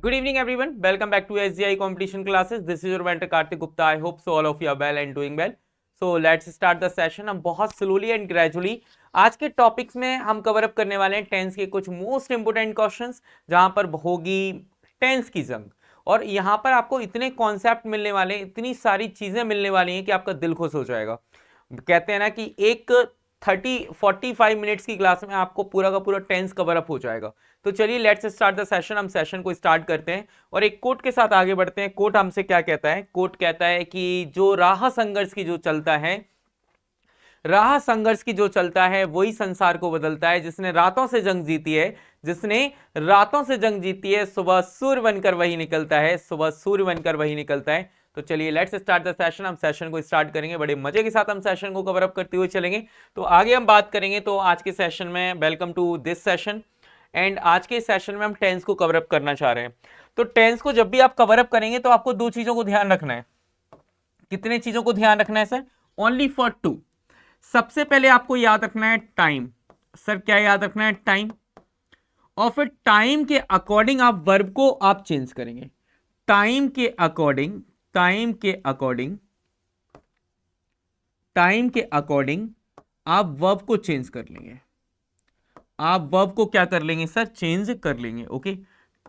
Good evening, everyone. Welcome back to SGI competition classes. This is your mentor Kartik Gupta. I hope so all of you are well and doing well. So let's start the session. हम बहुत slowly and gradually आज के topics में हम cover up करने वाले हैं tense के कुछ मोस्ट इंपोर्टेंट क्वेश्चंस, जहां पर होगी टेंस की जंग। और यहां पर आपको इतने कॉन्सेप्ट मिलने वाले हैं, इतनी सारी चीजें मिलने वाली हैं कि आपका दिल खुश हो जाएगा। कहते हैं ना कि एक 45 मिनट्स की क्लास में आपको पूरा का पूरा टेंस कवर अप हो जाएगा। तो चलिए लेट्स स्टार्ट द सेशन। हम सेशन को स्टार्ट करते हैं और एक कोट के साथ आगे बढ़ते हैं। कोट हमसे क्या कहता है? कोट कहता है कि जो राह संघर्ष की जो चलता है, राह संघर्ष की जो चलता है वही संसार को बदलता है। जिसने रातों से जंग जीती है, जिसने रातों से जंग जीती है, सुबह सूर्य बनकर वही निकलता है, सुबह सूर्य बनकर वही निकलता है। तो चलिए लेट्स स्टार्ट द सेशन। हम सेशन को स्टार्ट करेंगे, बड़े मजे के साथ हम सेशन को कवर अप करते हुए चलेंगे। तो आगे हम बात करेंगे। तो आज के सेशन में welcome to this session and आज के सेशन में हम टेंस को कवर अप करना चाह रहे हैं। तो टेंस को जब भी आप कवर अप करेंगे तो आपको दो चीजों को ध्यान रखना है। कितने चीजों को ध्यान रखना है सर? Only for to. सबसे पहले आपको याद रखना है टाइम। सर क्या याद रखना है? टाइम। और फिर टाइम के अकॉर्डिंग आप वर्ब को आप चेंज करेंगे। टाइम के अकॉर्डिंग, टाइम के अकॉर्डिंग, टाइम के अकॉर्डिंग आप वर्ब को चेंज कर लेंगे। आप वर्ब को क्या कर लेंगे सर? चेंज कर लेंगे। ओके,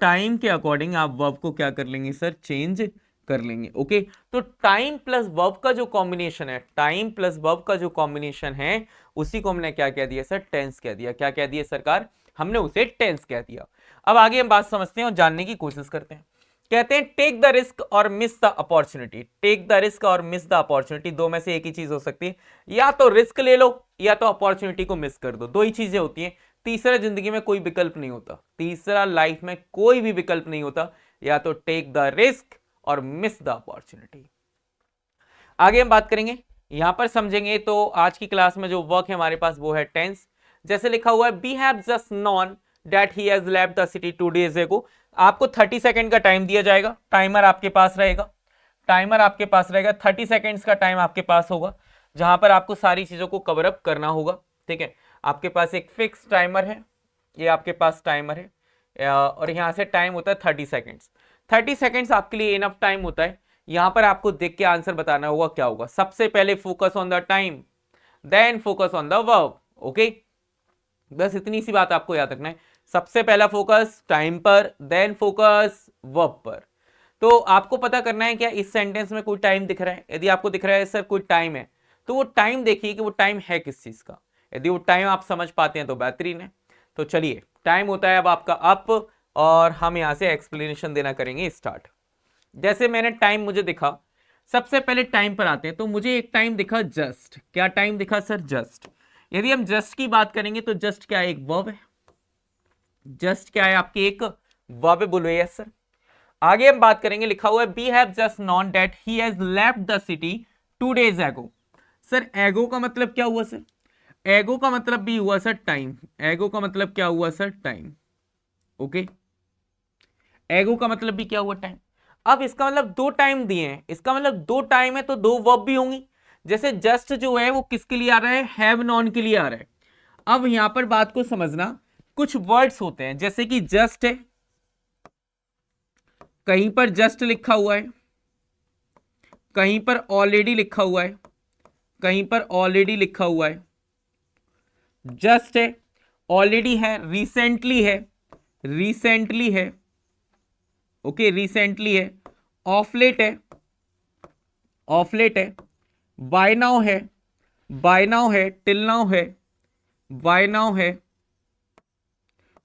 टाइम के अकॉर्डिंग आप वर्ब को क्या कर लेंगे सर? चेंज कर लेंगे। ओके, तो टाइम प्लस वर्ब का जो कॉम्बिनेशन है, टाइम प्लस वर्ब का जो कॉम्बिनेशन है, उसी को हमने क्या कह दिया सर? टेंस कह दिया। क्या कह दिया सरकार? हमने उसे टेंस कह दिया। अब आगे हम बात समझते हैं और जानने की कोशिश करते हैं। कहते हैं टेक द रिस्क और miss the opportunity. Take the risk और मिस द अपॉर्चुनिटी, दो में से एक ही चीज हो सकती है। या तो रिस्क ले लो या तो अपॉर्चुनिटी को मिस कर दो, दो ही चीजें होती हैं। तीसरा जिंदगी में कोई विकल्प नहीं होता, तीसरा लाइफ में कोई भी विकल्प नहीं होता। या तो टेक द रिस्क और मिस द अपॉर्चुनिटी। आगे हम बात करेंगे, यहां पर समझेंगे। तो आज की क्लास में जो वर्क है हमारे पास वो है टेंस। जैसे लिखा हुआ है we have just known that he has left the city 2 days ago। आपको 30 सेकंड का टाइम दिया जाएगा। टाइमर आपके पास रहेगा, टाइमर आपके पास रहेगा। 30 सेकंड्स का टाइम आपके पास होगा, जहां पर आपको सारी चीजों को कवर अप करना होगा। ठीक है, आपके पास एक फिक्स टाइमर है, ये आपके पास टाइमर है और यहां से टाइम होता है 30 सेकंड्स। 30 सेकंड्स आपके लिए इनफ टाइम होता है। यहां पर आपको देख के आंसर बताना होगा क्या होगा। सबसे पहले focus on the time, then focus on the verb. Okay, बस इतनी सी बात आपको याद रखना है। सबसे पहला फोकस टाइम पर, देन फोकस वर्ब पर। तो आपको पता करना है क्या इस सेंटेंस में कोई टाइम दिख रहा है। यदि आपको दिख रहा है सर कोई टाइम है, तो वो टाइम देखिए कि वो टाइम है किस चीज का। यदि वो टाइम आप समझ पाते हैं तो बेहतरीन है। तो चलिए, टाइम होता है अब आपका अप, और हम यहां से एक्सप्लेनेशन देना करेंगे स्टार्ट। जैसे मैंने टाइम मुझे दिखा, सबसे पहले टाइम पर आते हैं। तो मुझे एक टाइम दिखा जस्ट। क्या टाइम दिखा सर? जस्ट। यदि हम जस्ट की बात करेंगे तो जस्ट क्या है? एक वर्ब है। जस्ट क्या है? आपकी एक वर्ब है। बोलो यस सर। आगे हम बात करेंगे, लिखा हुआ है we have just known that he has left the city 2 days ago। Sir ago का मतलब क्या हुआ सर? एगो का मतलब भी हुआ सर टाइम। एगो का मतलब क्या हुआ सर? टाइम। ओके, एगो का मतलब भी क्या हुआ? टाइम। अब इसका मतलब दो टाइम दिए हैं, इसका मतलब दो टाइम है तो दो वर्ब भी होंगी। जैसे जस्ट जो है वो किसके लिए आ रहा है? हैव नॉन के लिए आ रहा है। अब यहां पर बात को समझना, कुछ वर्ड्स होते हैं जैसे कि जस्ट है, कहीं पर जस्ट लिखा हुआ है, कहीं पर ऑलरेडी लिखा हुआ है, कहीं पर ऑलरेडी लिखा हुआ है। जस्ट है, ऑलरेडी है, रिसेंटली है, रिसेंटली है। ओके, रिसेंटली है। ऑफलेट है, ऑफलेट है। बाय नाउ है, बाय नाउ है। टिल नाउ है, बाय नाउ है,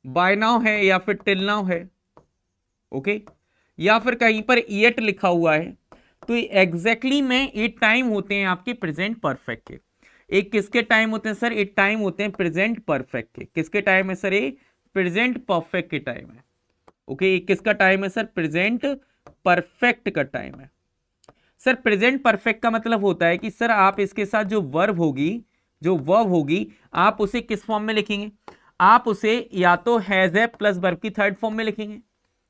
बाय नाउ है या फिर टिल नाउ है। ओके, या फिर कहीं पर येट लिखा हुआ है। तो एग्जैक्टली में ये टाइम होते हैं आपके प्रेजेंट परफेक्ट के। एक किसके टाइम होते हैं सर? ये टाइम होते हैं प्रेजेंट परफेक्ट के। किसके टाइम है सर? ये प्रेजेंट परफेक्ट के टाइम है। ओके, ये किसका टाइम है सर? प्रेजेंट परफेक्ट का टाइम है। सर प्रेजेंट परफेक्ट का मतलब होता है कि सर आप इसके साथ जो वर्ब होगी, जो वर्ब होगी, आप उसे किस फॉर्म में लिखेंगे? आप उसे या तो हैज है प्लस वर्ब की थर्ड फॉर्म में लिखेंगे,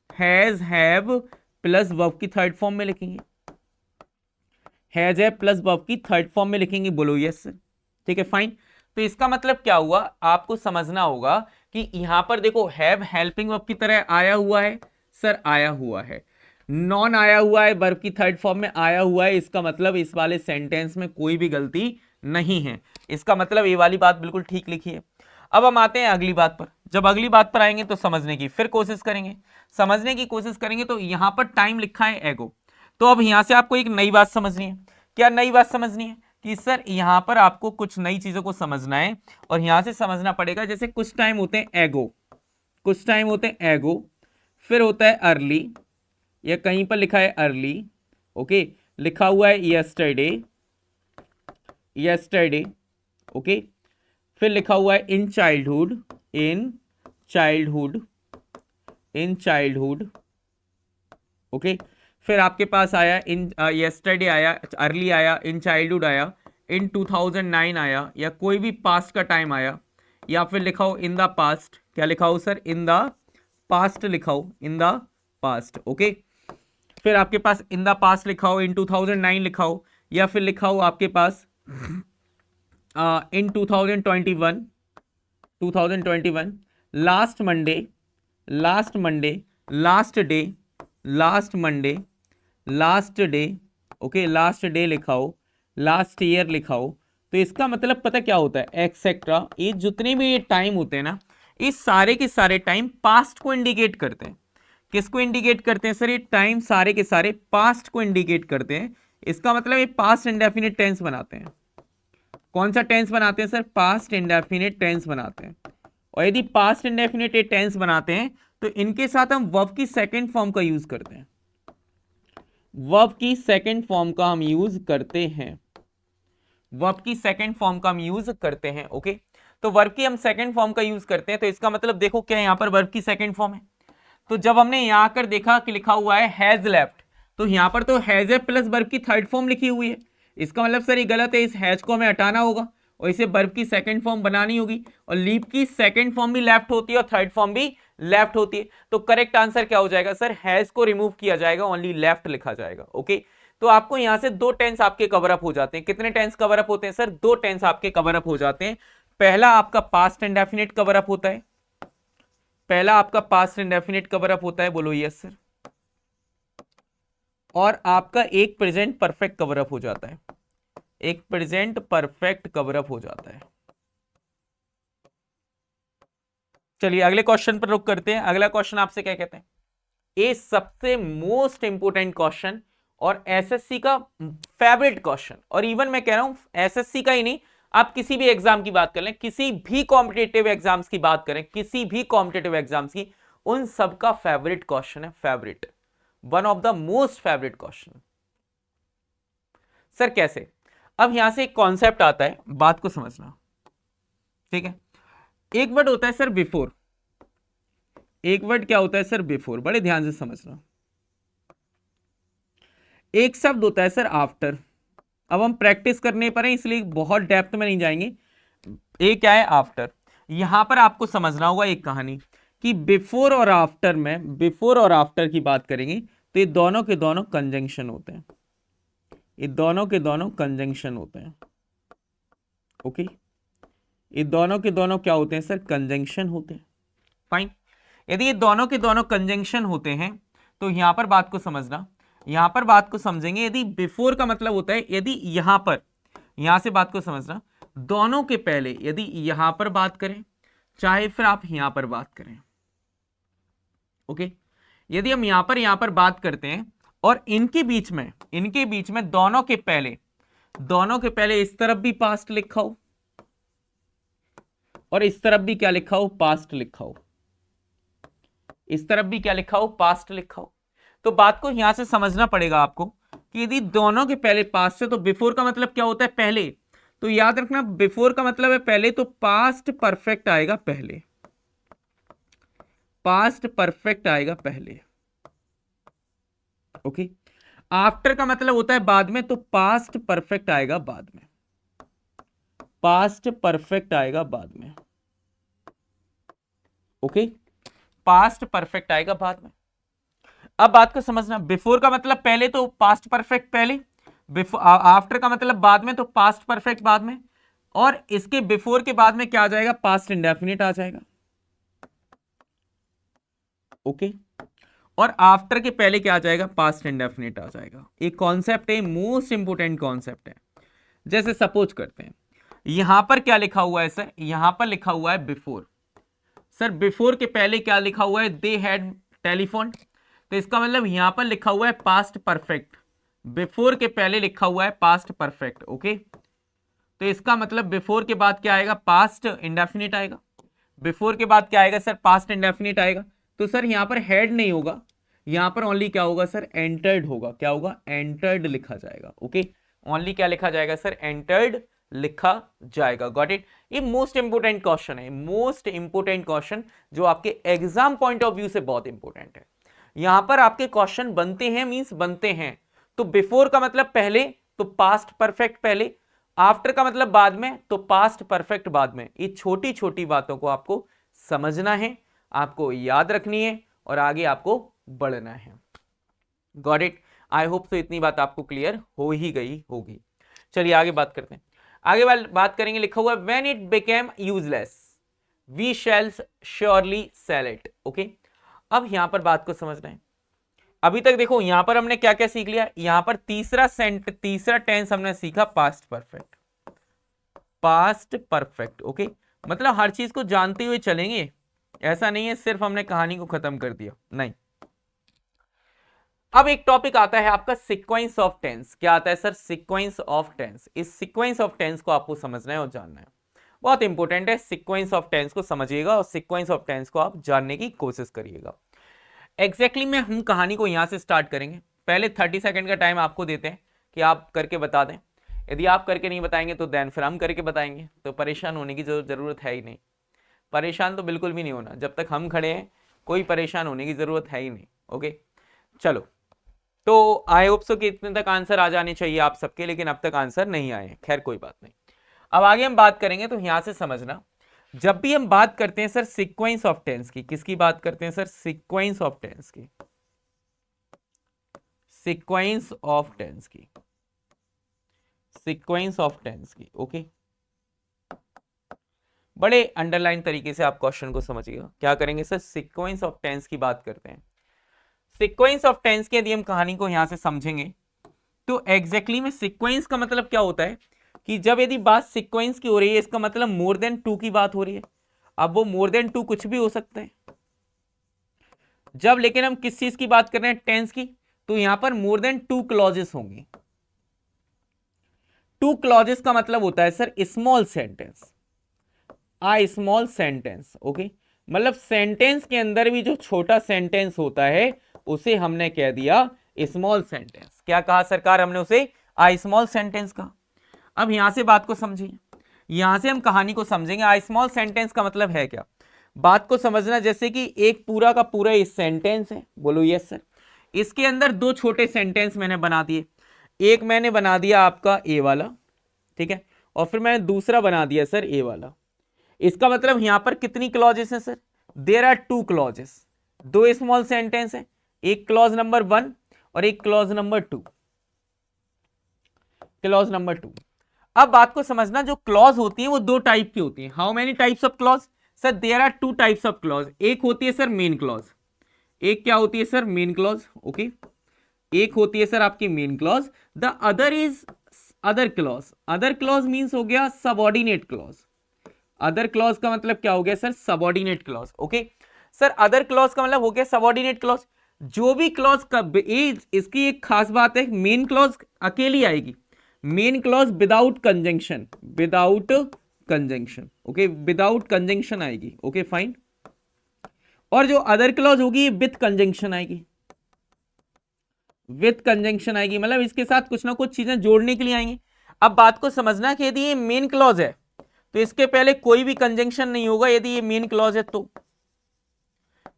हैज हैव प्लस वर्ब की थर्ड फॉर्म में लिखेंगे, हैज है प्लस वर्ब की थर्ड फॉर्म में लिखेंगे। बोलो यस सर। ठीक है, फाइन। तो इसका मतलब क्या हुआ? आपको समझना होगा कि यहां पर देखो हैव हेल्पिंग वर्ब की तरह आया हुआ है, सर आया हुआ है। नॉन आया हुआ है वर्ब की थर्ड फॉर्म में आया हुआ है, इसका मतलब इस वाले सेंटेंस में कोई भी गलती नहीं है। इसका मतलब ये वाली बात बिल्कुल ठीक लिखी है। अब हम आते हैं अगली बात पर। जब अगली बात पर आएंगे तो समझने की फिर कोशिश करेंगे, समझने की कोशिश करेंगे। तो यहां पर टाइम लिखा है एगो, तो अब यहां से आपको एक नई बात समझनी है। क्या नई बात समझनी है? कि सर यहां पर आपको कुछ नई चीजों को समझना है और यहां से समझना पड़ेगा। जैसे कुछ टाइम होते हैं एगो, कुछ टाइम होते हैं एगो, फिर होता है अर्ली, या कहीं पर लिखा है अर्ली, ओके, लिखा हुआ है यस्टरडे, यस्टरडे, ओके, फिर लिखा हुआ है in childhood, in childhood, in childhood, okay, फिर आपके पास आया इन यस्टरडे आया, अर्ली आया, इन चाइल्डहुड आया, इन 2009 आया, या कोई भी पास्ट का टाइम आया, या फिर लिखा हो इन द पास्ट। क्या लिखा हो सर? इन द पास्ट लिखा हो, इन द पास्ट, ओके। फिर आपके पास इन द पास्ट लिखा हो, इन 2009 लिखा हो, या फिर लिखा हो आपके पास इन 2021, 2021, last Monday, last Monday, last day, last Monday, last day, okay, last day लिखा हो, लास्ट ईयर लिखा हो। तो इसका मतलब पता क्या होता है? एक्सेट्रा, ये जितने भी ये टाइम होते हैं ना, ये सारे के सारे टाइम पास्ट को इंडिकेट करते हैं। किसको इंडिकेट करते हैं सर? ये टाइम सारे के सारे पास्ट को इंडिकेट करते हैं। इसका मतलब ये पास्ट इंडेफिनिट टेंस बनाते हैं। कौन सा टेंस बनाते हैं सर? पास्ट इंडेफिनिट टेंस बनाते हैं। और यदि पास्ट इंडेफिनिट टेंस बनाते हैं तो इनके साथ हम वर्ब की सेकंड फॉर्म का यूज करते हैं। वर्ब की सेकंड फॉर्म का हम यूज करते हैं, वर्ब की सेकंड फॉर्म का हम यूज करते हैं, ओके। तो वर्ब की हम सेकंड फॉर्म का यूज करते हैं, तो इसका मतलब देखो क्या यहां पर वर्ब की सेकंड फॉर्म है। तो जब हमने यहां आकर देखा कि लिखा हुआ है हैज लेफ्ट, तो यहां पर तो हैज ए प्लस वर्ब की थर्ड फॉर्म लिखी हुई है। इसका मतलब सर ये गलत है, इस हैज को हमें हटाना होगा और इसे वर्ब की सेकंड फॉर्म बनानी होगी। और लीव की सेकंड फॉर्म भी लेफ्ट होती है और थर्ड फॉर्म भी लेफ्ट होती है। तो करेक्ट आंसर क्या हो जाएगा सर? हैज को रिमूव किया जाएगा, ओनली लेफ्ट लिखा जाएगा, ओके। तो आपको यहां से दो टेंस आपके कवर अप हो जाते हैं। कितने टेंस कवर अप होते हैं सर? दो टेंस आपके कवर अप हो जाते हैं। पहला आपका पास्ट इंडेफिनिट कवर अप होता है, पहला आपका पास्ट इंडेफिनिट कवर अप होता है, बोलो यस सर। और आपका एक प्रेजेंट परफेक्ट कवर अप हो जाता है, एक प्रेजेंट परफेक्ट कवर अप हो जाता है। चलिए अगले क्वेश्चन पर रुक करते हैं। अगला क्वेश्चन आपसे क्या कहते हैं? ये सबसे मोस्ट इंपोर्टेंट क्वेश्चन और एसएससी का फेवरेट क्वेश्चन, और इवन मैं कह रहा हूं एसएससी का ही नहीं, आप किसी भी एग्जाम की बात कर लें, किसी भी कॉम्पिटेटिव एग्जाम्स की बात करें, किसी भी कॉम्पिटेटिव एग्जाम्स की, उन सबका फेवरेट क्वेश्चन है, favourite, one of the most favourite question. Sir कैसे? अब यहां से एक कॉन्सेप्ट आता है, बात को समझना, ठीक है। एक वर्ड होता है सर बिफोर, एक वर्ड क्या होता है सर? बिफोर, बड़े ध्यान से समझना। एक शब्द होता है सर आफ्टर। अब हम प्रैक्टिस करने पर हैं इसलिए बहुत डेप्थ में नहीं जाएंगे। एक क्या है? आफ्टर। यहां पर आपको समझना होगा एक कहानी कि बिफोर और आफ्टर में, बिफोर और आफ्टर की बात करेंगे तो ये दोनों के दोनों कंजंक्शन होते हैं, ये दोनों के दोनों कंजंक्शन होते हैं, ओके। ये दोनों के दोनों क्या होते हैं सर? कंजंक्शन होते हैं, फाइन। यदि ये दोनों के दोनों कंजंक्शन होते हैं तो यहां पर बात को समझना, यहां पर बात को समझेंगे। यदि बिफोर का मतलब होता है, यदि यहां पर, यहां से बात को समझना, दोनों के पहले यदि यहां पर बात करें, चाहे फिर आप यहां पर बात करें, ओके। यदि हम यहां पर बात करते हैं और इनके बीच में, इनके बीच में दोनों के पहले, दोनों के पहले इस तरफ भी पास्ट लिखा हो और इस तरफ भी क्या लिखा हो? पास्ट लिखा हो। इस तरफ भी क्या लिखा हो? पास्ट लिखा हो। तो बात को यहां से समझना पड़ेगा आपको कि यदि दोनों के पहले पास्ट है तो बिफोर का मतलब क्या होता है? पहले। तो याद रखना बिफोर का मतलब है पहले, तो पास्ट परफेक्ट आएगा पहले, पास्ट परफेक्ट आएगा पहले, ओके। आफ्टर का मतलब होता है बाद में, तो पास्ट परफेक्ट आएगा बाद में, पास्ट परफेक्ट आएगा बाद में, ओके। पास्ट परफेक्ट आएगा बाद में। अब बात को समझना, बिफोर का मतलब पहले, तो पास्ट परफेक्ट पहले, आफ्टर का मतलब बाद में, तो पास्ट परफेक्ट बाद में, और इसके बिफोर के बाद में क्या आ जाएगा? पास्ट इंडेफिनिट आ जाएगा, ओके। और आफ्टर के पहले क्या आ जाएगा, पास्ट इंडेफिनिट आ जाएगा। एक कॉन्सेप्ट है, मोस्ट इंपोर्टेंट कॉन्सेप्ट है। जैसे सपोज करते हैं, यहां पर क्या लिखा हुआ है सर, यहां पर लिखा हुआ है बिफोर। सर बिफोर के पहले क्या लिखा हुआ है, दे हैड टेलीफोन, तो इसका मतलब यहां पर लिखा हुआ है पास्ट परफेक्ट। बिफोर के पहले लिखा हुआ है पास्ट परफेक्ट, ओके। तो इसका मतलब बिफोर के बाद क्या आएगा, पास्ट इंडेफिनिट आएगा। बिफोर के बाद क्या आएगा सर, पास्ट इंडेफिनिट आएगा। तो सर यहां पर हैड नहीं होगा, यहां पर ओनली क्या होगा सर, एंटर्ड होगा। क्या होगा, एंटर्ड लिखा जाएगा, ओके। ओनली क्या लिखा जाएगा सर, एंटर्ड लिखा जाएगा। Got it. ये मोस्ट इंपोर्टेंट क्वेश्चन है, मोस्ट इंपोर्टेंट क्वेश्चन जो आपके एग्जाम पॉइंट ऑफ व्यू से बहुत इंपोर्टेंट है। यहां पर आपके क्वेश्चन बनते हैं, मींस बनते हैं। तो बिफोर का मतलब पहले, तो पास्ट परफेक्ट पहले, आफ्टर का मतलब बाद में, तो पास्ट परफेक्ट बाद में। ये छोटी छोटी बातों को आपको समझना है, आपको याद रखनी है और आगे आपको बढ़ना है। Got it. I hope so इतनी बात आपको क्लियर हो ही गई होगी। चलिए आगे बात करते हैं। आगे बात करेंगे, लिखा हुआ when it became useless we shall surely sell it, okay. अब यहां पर बात को समझना है। अभी तक देखो यहां पर हमने क्या क्या सीख लिया, यहां पर तीसरा टेंस हमने सीखा past perfect, past perfect, okay. मतलब हर चीज को जानते हुए चलेंगे, ऐसा नहीं है सिर्फ हमने कहानी को खत्म कर दिया, नहीं। अब एक टॉपिक आता है आपका सीक्वेंस ऑफ टेंस। क्या आता है सर, सीक्वेंस ऑफ टेंस। इस सीक्वेंस ऑफ टेंस को आपको समझना है और जानना है, बहुत इंपॉर्टेंट है। सीक्वेंस ऑफ टेंस को समझिएगा और सीक्वेंस ऑफ टेंस को आप जानने की कोशिश करिएगा। एग्जैक्टली में हम कहानी को यहां से स्टार्ट करेंगे। पहले 30 सेकंड का टाइम आपको देते हैं कि आप करके बता दें। यदि आप करके नहीं बताएंगे तो देन फिर हम करके बताएंगे, तो परेशान होने की जरूरत है ही नहीं। परेशान तो बिल्कुल भी नहीं होना, जब तक हम खड़े हैं कोई परेशान होने की जरूरत है ही नहीं, ओके। चलो, तो आई होप सो कि इतने तक आंसर आ जाने चाहिए आप सबके, लेकिन अब तक आंसर नहीं आए, खैर कोई बात नहीं। अब आगे हम बात करेंगे, तो यहां से समझना, जब भी हम बात करते हैं सर सीक्वेंस ऑफ टेंस की, किसकी बात करते हैं सर, सीक्वेंस ऑफ टेंस की, सीक्वेंस ऑफ टेंस की, सीक्वेंस ऑफ टेंस की, ओके। बड़े अंडरलाइन तरीके से आप क्वेश्चन को समझिएगा। क्या करेंगे सर, सीक्वेंस ऑफ टेंस की बात करते हैं। सीक्वेंस ऑफ टेंस की यदि हम कहानी को यहां से समझेंगे, तो एग्जैक्टली में सीक्वेंस का मतलब क्या होता है कि जब यदि बात सीक्वेंस की हो रही है, इसका मतलब मोर देन 2 की बात हो रही है। अब वो मोर देन 2 कुछ भी हो सकता है। जब लेकिन हम किस चीज की बात कर रहे हैं, टेंस की, तो यहां पर मोर देन 2 क्लॉजेस होंगी। 2 क्लॉजेस का मतलब होता है sir small sentence, small sentence, okay. मतलब सेंटेंस के अंदर भी जो छोटा सेंटेंस होता है उसे हमने कह दिया स्मॉल सेंटेंस। क्या कहा सरकार, हमने उसे स्मॉल सेंटेंस कहा। अब यहां से बात को समझिए, यहां से हम कहानी को समझेंगे। स्मॉल सेंटेंस का मतलब है क्या, बात को समझना। जैसे कि एक पूरा का पूरा ये सेंटेंस है, बोलो यस सर। इसके अंदर 2 छोटे सेंटेंस मैंने बना दिए। एक मैंने बना दिया आपका ए वाला, ठीक है, और फिर मैंने दूसरा बना दिया सर ए वाला। इसका मतलब यहां पर कितनी क्लॉजेस हैं sir, there are 2 clauses. 2 small sentence है, एक क्लॉज नंबर 1 और एक क्लॉज नंबर 2, क्लॉज नंबर 2। अब बात को समझना, जो क्लॉज होती है वो 2 टाइप की होती है। How many types of clause sir, there are 2 types of clause. एक होती है सर मेन क्लॉज, एक क्या होती है सर, मेन क्लॉज, ओके। एक होती है सर आपकी main clause, the other is other clause. Other clause means हो गया सबऑर्डिनेट क्लॉज। अदर क्लॉज का मतलब क्या हो गया sir, subordinate clause, okay. Sir other clause का मतलब हो गया सबऑर्डिनेट क्लॉज। जो भी क्लॉज का इसकी एक खास बात है, मेन क्लॉज अकेली आएगी, main clause without conjunction, without conjunction, okay, without conjunction आएगी, ओके फाइन। और जो अदर क्लॉज होगी विथ कंजंक्शन आएगी, विथ कंजंक्शन आएगी, मतलब इसके साथ कुछ ना कुछ चीजें जोड़ने के लिए आएंगी। अब बात को समझना कि यदि ये मेन क्लॉज है तो इसके पहले कोई भी कंजंक्शन नहीं होगा। यदि ये मेन क्लॉज है तो,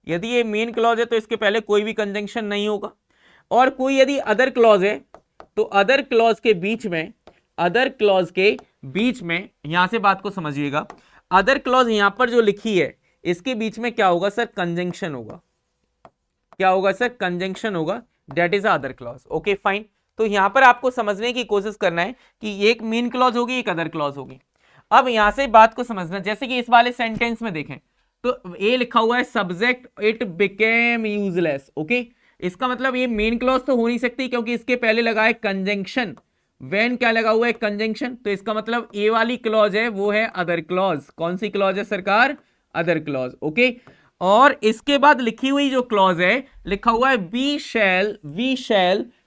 यदि ये मेन क्लॉज है तो इसके पहले कोई भी कंजंक्शन नहीं होगा। और कोई यदि अदर क्लॉज है तो अदर क्लॉज के बीच में, अदर क्लॉज के बीच में, यहां से बात को समझिएगा, अदर क्लॉज यहां पर जो लिखी है इसके बीच में क्या होगा सर, कंजंक्शन होगा। क्या होगा सर, कंजंक्शन होगा, that is other clause, okay fine. तो यहां पर आपको समझने की कोशिश करना है कि एक मेन क्लॉज होगी, एक अदर क्लॉज होगी। अब यहां से बात को समझना, जैसे कि इस वाले सेंटेंस में देखें, तो ए लिखा हुआ है subject it became useless, okay. इसका मतलब ये मेन क्लॉज तो हो नहीं सकती क्योंकि इसके पहले लगा है कंजंक्शन, व्हेन क्या लगा हुआ है कंजंक्शन, तो इसका मतलब ए वाली क्लॉज है वो है अदर क्लॉज। कौन सी क्लॉज है सरकार? Other clause, okay. और इसके बाद लिखी हुई जो क्लॉज है लिखा हुआ है we shall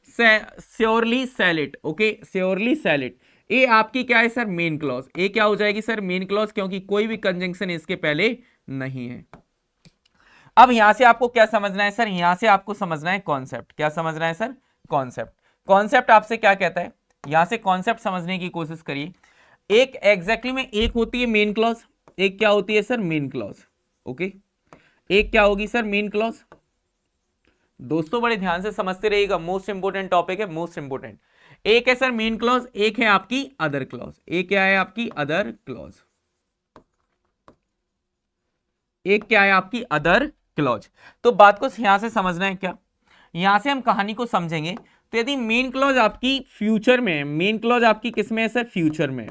surely sell it, okay, surely sell it. ये आपकी क्या है सर? Main clause. ये क्या हो जाएगी सर? मेन क्लॉज, क्योंकि कोई भी कंजंक्शन इसके पहले नहीं है। अब यहां से आपको क्या समझना है सर? यहां से आपको समझना है कॉन्सेप्ट। क्या समझना है सर? कॉन्सेप्ट। कॉन्सेप्ट आपसे क्या कहता है? यहां से कॉन्सेप्ट समझने की कोशिश करिए। एक एग्जैक्टली में एक होती है मेन क्लॉज, एक क्या होती है सर? Main clause, okay. एक क्या होगी सर? Main clause. दोस्तों बड़े ध्यान से समझते रहिएगा, मोस्ट इंपोर्टेंट टॉपिक है, मोस्ट इंपोर्टेंट। एक है सर मेन क्लॉज, एक है आपकी अदर क्लॉज। एक क्या है आपकी? Other clause. एक क्या है आपकी? Other clause. तो बात को यहां से समझना है क्या? यहां से हम कहानी को समझेंगे। तो यदि मेन क्लॉज आपकी फ्यूचर में है, मेन क्लॉज आपकी किस में है सर? फ्यूचर में।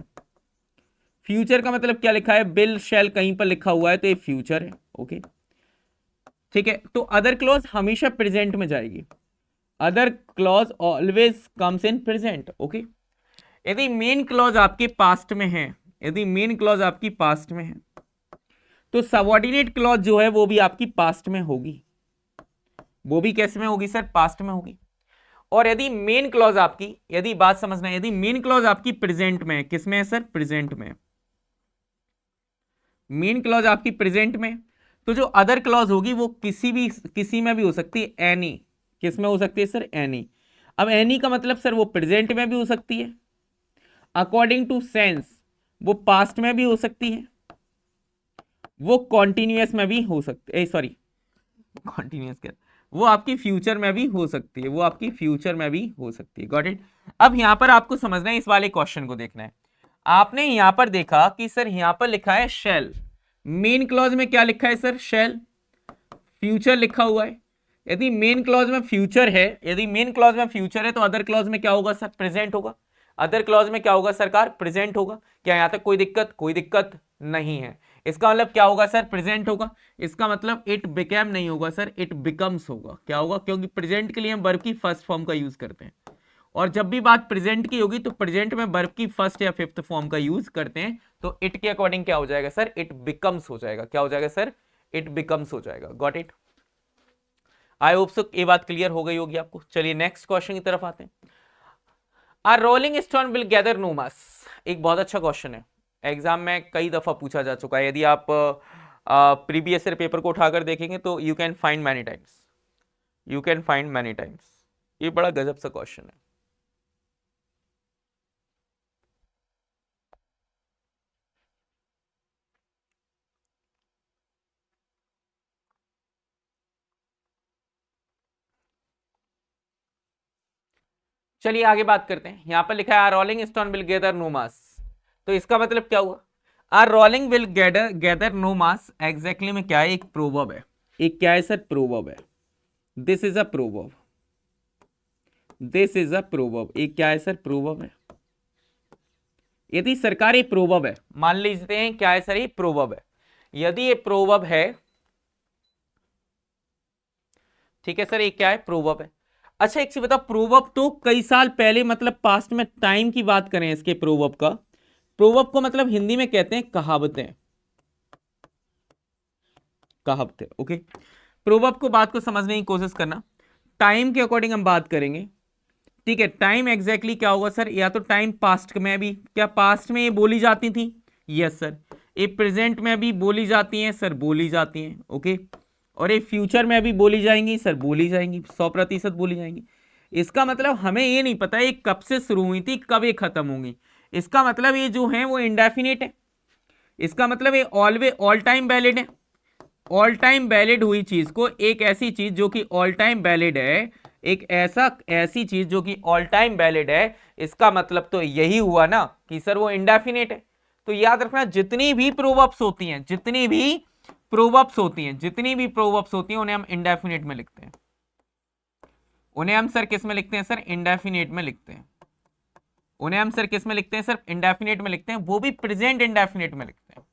फ्यूचर का मतलब क्या लिखा है? बिल शैल कहीं पर लिखा हुआ है तो ये फ्यूचर है, ओके, ठीक है। तो अदर क्लॉज हमेशा प्रेजेंट में जाएगी। Other clause always comes in present, okay. यदि मेन क्लॉज आपके पास्ट में है, यदि मेन क्लॉज आपकी पास्ट में है तो सबऑर्डिनेट क्लॉज जो है वो भी आपकी पास्ट में होगी। वो भी कैसे में होगी सर? पास्ट में होगी। और यदि मेन क्लॉज आपकी, यदि बात समझना है, यदि मेन क्लॉज आपकी प्रेजेंट में है, किसमें है सर? प्रेजेंट में। मेन क्लॉज आपकी प्रेजेंट में, तो जो अदर क्लॉज होगी वो किसी में भी हो सकती है, एनी। किस में हो सकती है सर? एनी। अब एनी का मतलब सर वो प्रेजेंट में भी हो सकती है, अकॉर्डिंग टू सेंस वो पास्ट में भी हो सकती है, वो कॉन्टिन्यूअस में भी हो सकती है, सॉरी कॉन्टिन्यूअस क्या, वो आपकी फ्यूचर में भी हो सकती है, वो आपकी फ्यूचर में भी हो सकती है। Got it? अब यहां पर आपको समझना है, इस वाले क्वेश्चन को देखना है। आपने यहां पर देखा कि सर यहां पर लिखा है शेल, मेन क्लॉज में क्या लिखा है सर? शेल। फ्यूचर लिखा हुआ है। यदि मेन क्लॉज में फ्यूचर है, यदि मेन क्लॉज में फ्यूचर है तो अदर क्लॉज में क्या होगा सर? प्रेजेंट होगा। अदर क्लॉज में क्या होगा सरकार? प्रेजेंट होगा। क्या यहां तक कोई दिक्कत? कोई दिक्कत नहीं है। इसका मतलब क्या होगा सर? प्रेजेंट होगा। इसका मतलब इट बिकेम नहीं होगा सर, इट बिकम्स होगा। क्या होगा? क्योंकि प्रेजेंट के लिए हम वर्ब की फर्स्ट फॉर्म का यूज करते हैं, और जब भी बात प्रेजेंट की होगी तो प्रेजेंट में वर्ब की फर्स्ट या फिफ्थ फॉर्म का यूज करते हैं। तो इट के अकॉर्डिंग क्या हो जाएगा सर? इट बिकम्स हो जाएगा। क्या हो जाएगा सर? इट बिकम्स हो जाएगा। Got it? आई होप सो ये बात क्लियर हो गई होगी आपको। चलिए नेक्स्ट क्वेश्चन की तरफ आते हैं। A rolling stone will gather no moss. एक बहुत अच्छा क्वेश्चन है, एग्जाम में कई दफा पूछा जा चुका है। यदि आप प्रीवियस ईयर पेपर को उठाकर देखेंगे तो you can find many times, you can find many times. ये बड़ा गजब सा क्वेश्चन है। चलिए आगे बात करते हैं। यहां पर लिखा है a rolling stone will gather no moss, तो इसका मतलब क्या हुआ? A rolling will gather no moss exactly में क्या है? एक प्रोवर्ब है। एक क्या है सर? प्रोवर्ब है। This is a proverb, this is a proverb. एक क्या है सर? प्रोवर्ब है। यदि सरकारी प्रोवर्ब है, मान लीजिए हैं क्या है सर? ये प्रोवर्ब है। यदि ये प्रोवर्ब है, ठीक है सर, ये क्या है? प्रोवर्ब है। अच्छा एक चीज बताओ, प्रोवर्ब तो कई साल पहले, मतलब पास्ट में टाइम की बात करें इसके प्रोवर्ब का, प्रोवर्ब को मतलब हिंदी में कहते हैं कहावतें, कहावतें, ओके। प्रोवर्ब को बात को समझने की कोशिश करना, टाइम के अकॉर्डिंग हम बात करेंगे, ठीक है। टाइम एग्जैक्टली क्या होगा सर? या तो टाइम पास्ट में भी, क्या पास्ट में ये बोली जाती थी? Yes sir. ये प्रेजेंट में भी बोली जाती हैं सर? बोली जाती हैं, ओके। और ये फ्यूचर में भी बोली जाएंगी सर? बोली जाएंगी, 100% बोली जाएंगी। इसका मतलब हमें ये नहीं पता ये कब से शुरू हुई थी, कब ये खत्म होंगी। इसका मतलब ये जो है वो इंडेफिनिट है। इसका मतलब ये ऑलवेज ऑल टाइम वैलिड है। ऑल टाइम वैलिड हुई चीज को, एक ऐसी चीज जो कि ऑल टाइम वैलिड है, एक ऐसी चीज जो कि ऑल टाइम वैलिड है, इसका मतलब तो यही हुआ ना कि सर वो इंडेफिनिट है। तो याद रखना, जितनी भी प्रोवर्ब्स होती हैं, जितनी भी प्रोवर्ब्स होती हैं, जितनी भी प्रोवर्ब्स होती हैं, उन्हें हम इंडेफिनिट में लिखते हैं। उन्हें हम सर किस में लिखते हैं सर? इंडेफिनिट में लिखते हैं। उन्हें हम सर किस में लिखते हैं सर? इंडेफिनिट में लिखते हैं, वो भी प्रेजेंट इंडेफिनिट में लिखते हैं।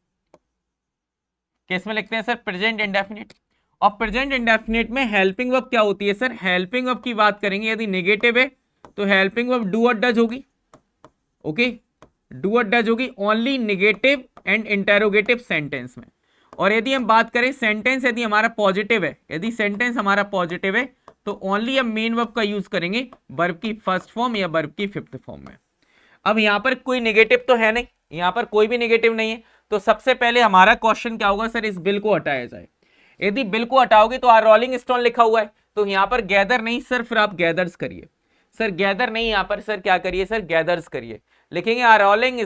किस में लिखते हैं सर? Present indefinite. और प्रेजेंट इंडेफिनिट में हेल्पिंग वर्ब क्या होती है सर? हेल्पिंग वर्ब की बात करेंगे यदि नेगेटिव है तो हेल्पिंग वर्ब डू और डज होगी। ओके, डू और डज होगी only negative and interrogative sentence में। और यदि हम बात करें सेंटेंस, यदि हमारा पॉजिटिव है, यदि सेंटेंस हमारा पॉजिटिव है तो ओनली हम मेन वर्ब का यूज करेंगे वर्ब की फर्स्ट फॉर्म या वर्ब की फिफ्थ फॉर्म में। अब यहां पर कोई नेगेटिव तो है नहीं, यहां पर कोई भी नेगेटिव नहीं है, तो सबसे पहले हमारा क्वेश्चन क्या होगा सर? इस बिल को हटाया जाए। यदि बिल को हटाओगे तो रोलिंग स्टोन लिखा हुआ है, तो यहां पर गैदर नहीं सर, फिर आप गैदर्स करिए सर। गैदर नहीं, यहां पर सर क्या करिए सर? गैदर्स करिए। लिखेंगे आ रोलिंग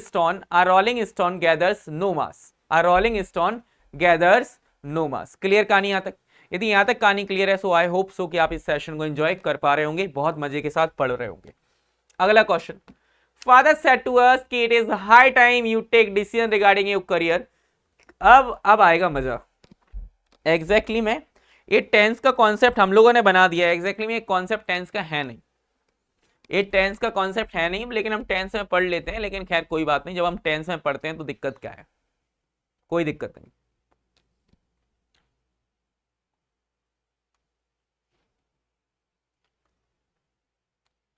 स्टोन गैदर्स नो मास, आ रोलिंग स्टोन गैदर्स नो मास। क्लियर कहानी यहां तक? यदि यहां तक कहानी क्लियर है सो आई होप सो कि आप इस सेशन को एंजॉय कर पा रहे होंगे, बहुत मजे के साथ पढ़ रहे होंगे। अगला question, father said to us कि it is high time you take decision regarding your career. अब आएगा मजा। एग्जैक्टली में ये टेंस का कॉन्सेप्ट हम लोगों ने बना दिया है, एग्जैक्टली में कॉन्सेप्ट टेंस का है नहीं, ये टेंस का कॉन्सेप्ट है नहीं, लेकिन हम टेंस में पढ़ लेते हैं। लेकिन खैर कोई बात नहीं, जब हम टेंस में पढ़ते हैं तो दिक्कत क्या है? कोई दिक्कत नहीं।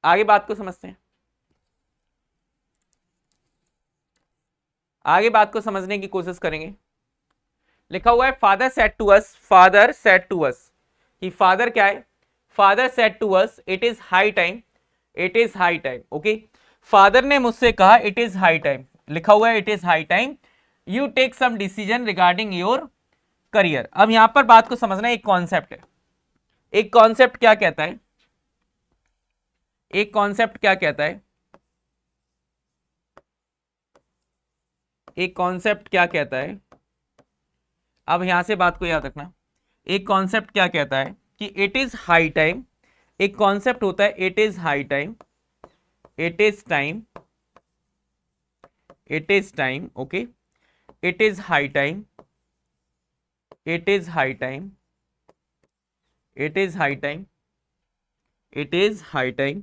आगे बात को समझते हैं, आगे बात को समझने की कोशिश करेंगे। लिखा हुआ है father said to us, father said to us, कि फादर क्या है? Father said to us it is high time, it is high time. Okay, father ने मुझसे कहा इट इज हाई टाइम, लिखा हुआ है it is high time you take some decision regarding your career. अब यहां पर बात को समझना, एक कॉन्सेप्ट है, एक कॉन्सेप्ट क्या कहता है? एक कॉन्सेप्ट क्या कहता है? एक कॉन्सेप्ट क्या कहता है? अब यहां से बात को याद रखना, एक कॉन्सेप्ट क्या कहता है कि इट इज हाई टाइम। एक कॉन्सेप्ट होता है it is high time, it is time, it is time. Okay, it is high time, it is high time, it is high time, it is high time,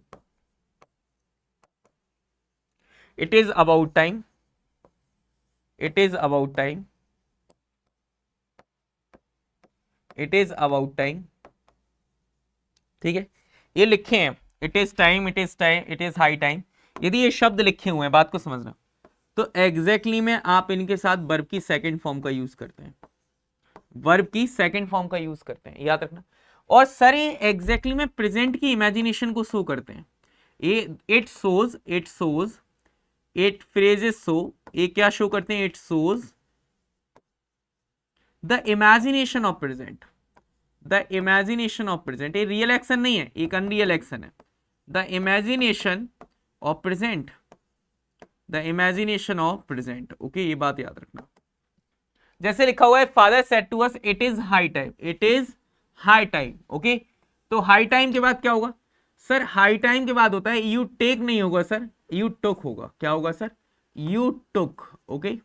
it is about time, it is about time, it is about time. ठीक है, ये लिखे हैं it is time, it is time, it is high time. यदि ये शब्द लिखे हुए हैं, बात को समझना, तो एग्जैक्टली में आप इनके साथ वर्ब की सेकंड फॉर्म का यूज करते हैं, वर्ब की सेकंड फॉर्म का यूज करते हैं, याद रखना। और सर ये एग्जैक्टली में प्रेजेंट की इमेजिनेशन को शो करते हैं। ये it shows, it shows, it phrases show, ये क्या शो करते हैं? It shows the imagination of present, the imagination of present. ये रियल एक्शन नहीं है, एक अनरियल एक्शन है। The imagination of present, the imagination of present. Okay, ये बात याद रखना। जैसे लिखा हुआ है father said to us it is high time, it is high time. Okay, तो हाई टाइम के बाद क्या होगा सर? हाई टाइम के बाद होता है यू टेक, नहीं होगा सर, यू टुक होगा। क्या होगा sir? You took. Okay,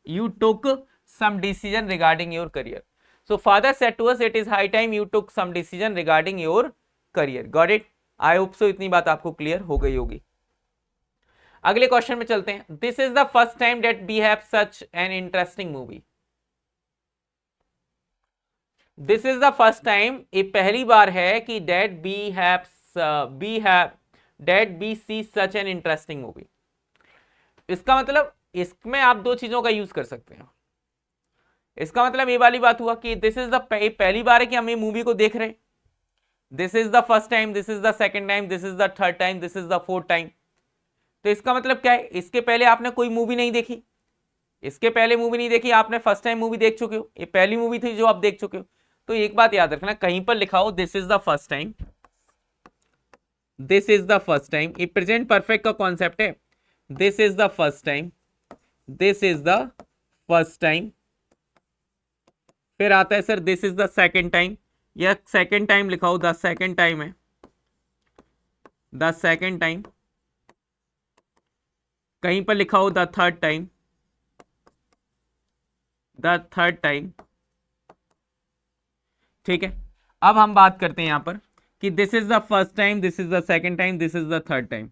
you took some decision regarding your career. So father said to us it is high time you took some decision regarding your career. Got it? I hope so इतनी बात आपको clear हो गई होगी। अगले question में चलते हैं। This is the first time that we have such an interesting movie. This is the first time, ये पहली बार है कि that we see such an interesting movie. इसका मतलब इसमें आप दो चीजों का यूज कर सकते हैं। इसका मतलब ये वाली बात हुआ कि दिस इज द पहली बार है कि हम ये मूवी को देख रहे हैं। This is the first time, this is the second time, this is the third time, this is the fourth time. तो इसका मतलब क्या है? इसके पहले आपने कोई मूवी नहीं देखी, इसके पहले मूवी नहीं देखी, आपने फर्स्ट टाइम मूवी देख चुके हो, ये पहली मूवी थी जो आप देख चुके हो। तो एक बात याद रखना, कहीं पर लिखा हो this is the first time, this is the first time, ये प्रेजेंट परफेक्ट का कॉन्सेप्ट है। This is the first time, this is the first time. फिर आता है sir this is the second time, या सेकेंड टाइम लिखा हो the second time है, द सेकेंड टाइम। कहीं पर लिखा हो the third time, the third time. ठीक है, अब हम बात करते हैं यहां पर कि this is the first time, this is the second time, this is the third time.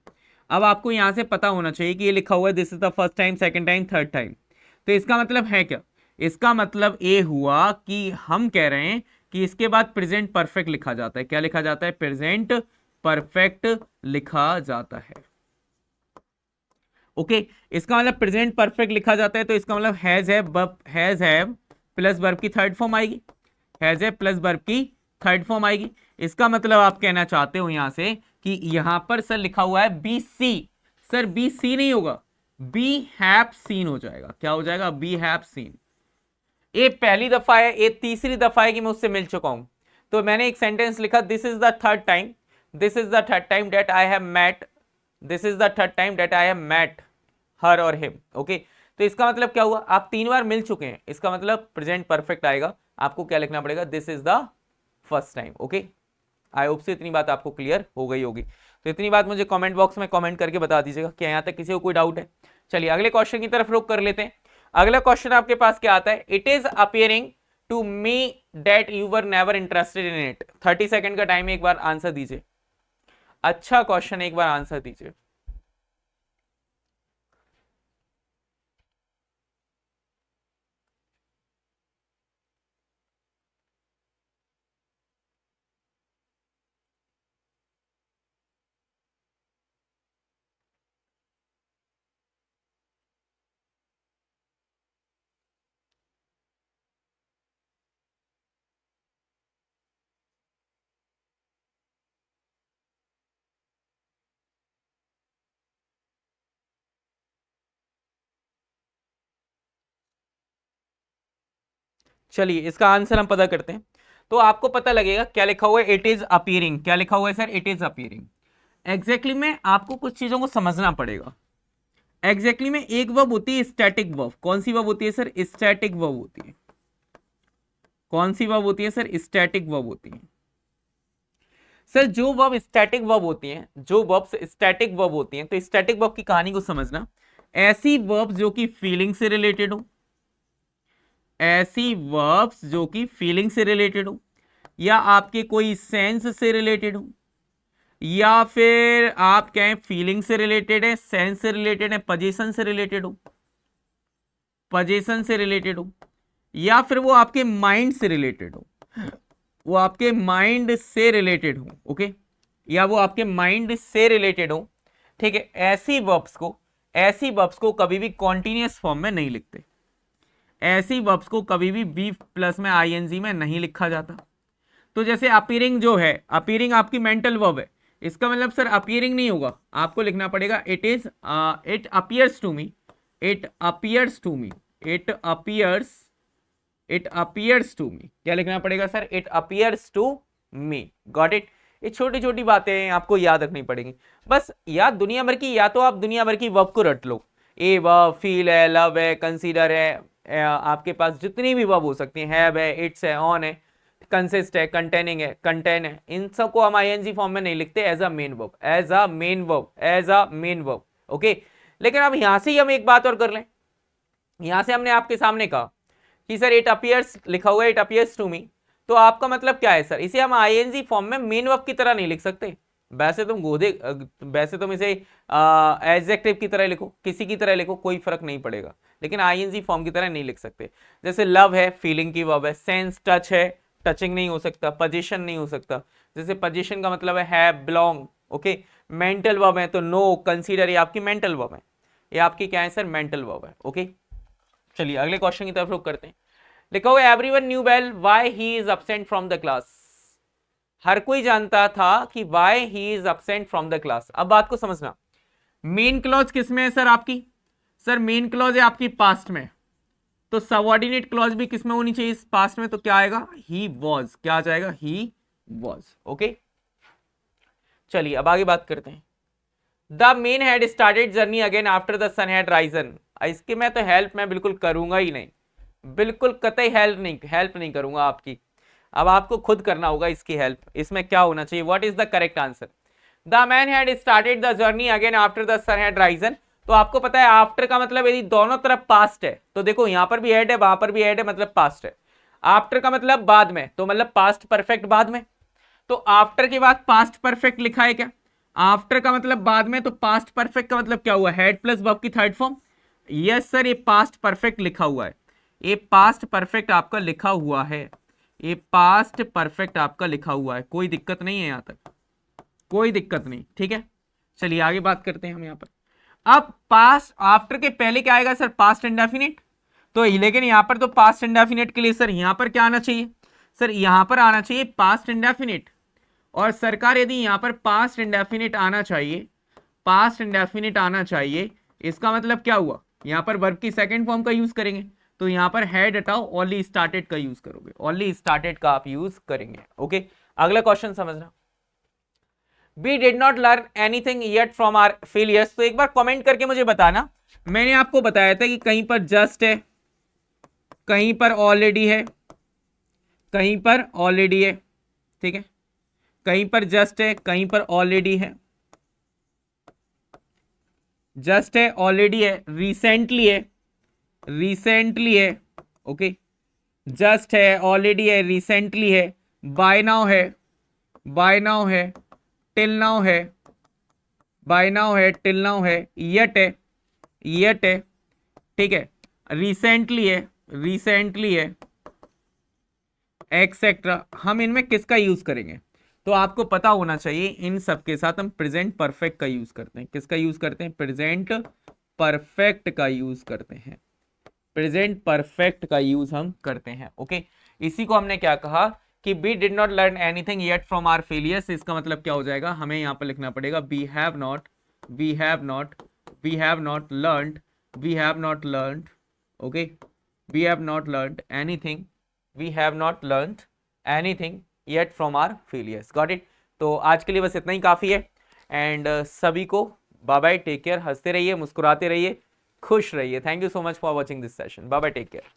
अब आपको यहां से पता होना चाहिए कि ये लिखा हुआ है this is the first time, second time, third time. तो इसका मतलब है क्या इसका मतलब ये हुआ कि हम कह रहे हैं कि इसके बाद प्रेजेंट परफेक्ट लिखा जाता है। क्या लिखा जाता है? प्रेजेंट परफेक्ट लिखा जाता है। ओके, इसका मतलब प्रेजेंट परफेक्ट लिखा जाता है, तो इसका मतलब हैज हैव प्लस वर्ब की थर्ड फॉर्म आएगी। हैज हैव प्लस वर्ब की थर्ड फॉर्म आएगी। इसका मतलब आप कहना चाहते हो यहां से कि यहां पर सर लिखा हुआ है we see. Sir we see नहीं होगा, बी हैव सीन हो जाएगा। क्या हो जाएगा? We have seen. ये पहली दफा है, ये तीसरी दफा है कि मैं उससे मिल चुका हूं। तो मैंने एक सेंटेंस लिखा, this is the third time, this is the third time that I have met, this is the third time that I have met her और हिम। ओके, तो इसका मतलब क्या हुआ? आप 3 बार मिल चुके हैं, इसका मतलब प्रेजेंट परफेक्ट आएगा। आपको क्या लिखना पड़ेगा? This is the first time. Okay, I hope से इतनी बात आपको क्लियर हो गई होगी। तो इतनी बात मुझे कमेंट बॉक्स में कमेंट करके बता दीजिएगा क्या यहां तक किसी को कोई डाउट है। चलिए अगले क्वेश्चन की तरफ रुक कर लेते हैं। अगला क्वेश्चन आपके पास क्या आता है? It is appearing to me that you were never interested in it. 30 second का टाइम है, एक बार आंसर दीजिए। अच्छा क्वेश्चन, एक बार आंसर दीजिए। चलिए इसका आंसर हम पता करते हैं। तो आपको पता लगेगा क्या लिखा हुआ है, इट इज अपीयरिंग। क्या लिखा हुआ है sir? It is appearing. Exactly में आपको कुछ चीजों को समझना पड़ेगा। एग्जैक्टली में एक वर्ब होती है स्टैटिक वर्ब। कौन सी वर्ब होती है सर? स्टैटिक वर्ब होती है। कौन सी वर्ब होती है सर? स्टैटिक वर्ब होती है। सर जो वर्ब स्टैटिक वर्ब होती हैं, जो वर्ब्स स्टैटिक वर्ब होती हैं, तो स्टैटिक वर्ब की कहानी को समझना। ऐसी वर्ब जो कि फीलिंग से रिलेटेड हो, ऐसी वर्ब्स जो कि फीलिंग से रिलेटेड हो, या आपके कोई सेंस से रिलेटेड हो, या फिर आप कहें फीलिंग से रिलेटेड है, सेंस से रिलेटेड है, पोजीशन से रिलेटेड हो, पोजीशन से रिलेटेड हो, या फिर वो आपके माइंड से रिलेटेड हो, वो आपके माइंड से रिलेटेड हो। ओके, या वो आपके माइंड से रिलेटेड हो। ठीक है, ऐसी वर्ब्स को कभी भी कॉन्टिन्यूअस फॉर्म में नहीं लिखते। ऐसी वर्ब्स को कभी भी बी प्लस में आईएनजी में नहीं लिखा जाता। तो जैसे अपीयरिंग जो है, अपीयरिंग आपकी मेंटल वर्ब है, इसका मतलब सर अपीयरिंग नहीं होगा, आपको लिखना पड़ेगा it appears to me, it appears to me, it appears, it appears to me. क्या लिखना पड़ेगा sir? It appears to me. Got it? ये छोटी छोटी बातें आपको याद रखनी पड़ेंगी बस। या दुनिया भर की, या तो आप दुनिया भर की वर्ब को रट लो। ए वर्ब, फील है, लव है, कंसीडर है, आपके पास जितनी भी वर्ब हो सकती है, हैव है, इट्स है, ऑन है, कंसिस्ट है, कंटेनिंग है, कंटेन है, इन सब को हम आईएनजी फॉर्म में नहीं लिखते। As a main verb, as a main verb, as a main verb. Okay, लेकिन अब यहां से ही हम एक बात और कर लें। यहां से हमने आपके सामने कहा कि सर इट अपीयर्स लिखा हुआ है, इट अपीयर्स टू मी, तो आपका मतलब क्या है सर? इसे हम आईएनजी फॉर्म में मेन वर्ब की तरह नहीं लिख सकते। वैसे तुम इसे एडजेक्टिव की तरह लिखो, किसी की तरह लिखो, कोई फर्क नहीं पड़ेगा, लेकिन आईएनजी फॉर्म की तरह नहीं लिख सकते। जैसे लव है, फीलिंग की वर्ब है, सेंस टच है, टचिंग नहीं हो सकता, पोजीशन नहीं हो सकता। जैसे पोजीशन का मतलब है बिलोंग। ओके, मेंटल वर्ब है तो नो, कंसीडर, ये आपकी मेंटल वर्ब है, ये आपकी क्या है सर? मेंटल वर्ब है। ओके, चलिए अगले क्वेश्चन की तरफ रुक करते हैं। लिखा हुआ everyone knew well why he is absent from the class. हर कोई जानता था कि why he is absent from the class. अब बात को समझना, मेन क्लॉज किसमें है सर? आपकी सर मेन क्लॉज है आपकी पास्ट में, तो सबऑर्डिनेट क्लॉज भी किसमें होनी चाहिए? इस पास्ट में। तो क्या आएगा? He was. क्या आ जाएगा? He was. ओके, चलिए अब आगे बात करते हैं। The man had started journey again after the sun had risen. इसके मैं तो हेल्प मैं बिल्कुल करूंगा ही नहीं, बिल्कुल कतई हेल्प नहीं करूंगा आपकी। अब आपको खुद करना होगा इसकी हेल्प। इसमें क्या होना चाहिए? What is the correct answer? The man had started the journey again after the sun had risen. तो आपको पता है आफ्टर का मतलब यदि दोनों तरफ पास्ट है, तो देखो यहां पर भी हेड है, वहां पर भी हेड है, मतलब पास्ट है। आफ्टर का मतलब बाद में, तो मतलब पास्ट परफेक्ट बाद में। तो आफ्टर के बाद पास्ट परफेक्ट लिखा है क्या? आफ्टर का मतलब बाद में, तो पास्ट परफेक्ट का मतलब क्या हुआ? हेड प्लस वर्ब की थर्ड फॉर्म। यस सर, ये पास्ट परफेक्ट लिखा हुआ है। ये पास्ट परफेक्ट आपका लिखा हुआ है, ये पास्ट परफेक्ट आपका लिखा हुआ है, कोई दिक्कत नहीं है, यहां तक कोई दिक्कत नहीं, ठीक है। चलिए आगे बात करते हैं हम यहाँ पर। अब पास्ट आफ्टर के पहले क्या आएगा सर, पास्ट इंडेफिनिट। तो लेकिन यहां पर तो पास्ट इंडेफिनिट के लिए सर यहां पर क्या आना चाहिए, सर यहां पर आना चाहिए पास्ट इंडेफिनिट। और सरकार यदि यहां पर पास्ट इंडेफिनिट आना चाहिए, पास्ट इंडेफिनिट आना चाहिए, इसका मतलब क्या हुआ, यहां पर वर्ब की सेकंड फॉर्म का यूज करेंगे। तो यहां पर हैड हटाओ, ओनली स्टार्टेड का यूज करोगे, ओनली स्टार्टेड का आप यूज करेंगे। ओके, अगला क्वेश्चन समझना। We did not learn anything yet from our failures। तो एक बार कमेंट करके मुझे बताना, मैंने आपको बताया था कि कहीं पर जस्ट है, कहीं पर ऑलरेडी है, कहीं पर ऑलरेडी है, ठीक है, कहीं पर जस्ट है, कहीं पर ऑलरेडी है, जस्ट है, ऑलरेडी है, रिसेंटली है, रिसेंटली है, ओके, जस्ट है, ऑलरेडी है, रिसेंटली है, बाय नाउ है, बाय नाउ है, टिल नाउ है, बाय नाउ है, टिल नाउ है, येट है, येट है, ठीक है, रिसेंटली है, रिसेंटली है, एक्सेट्रा। हम इनमें किसका यूज करेंगे, तो आपको पता होना चाहिए इन सब के साथ हम प्रेजेंट परफेक्ट का यूज करते हैं। किसका यूज करते हैं, प्रेजेंट परफेक्ट का यूज करते हैं, प्रेजेंट परफेक्ट का यूज हम करते हैं। ओके, इसी को हमने क्या कहा कि we did not learn anything yet from our failures. इसका मतलब क्या हो जाएगा, हमें यहां पर लिखना पड़ेगा we have not, we have not, we have not learned, we have not learned, okay, we have not learned anything, we have not learned anything yet from our failures. Got it. तो आज के लिए बस इतना ही काफी है। And सभी को बाय बाय, टेक केयर, हंसते रहिए, मुस्कुराते रहिए, खुश रहिए। Thank you so much for watching this session. Bye bye, take care.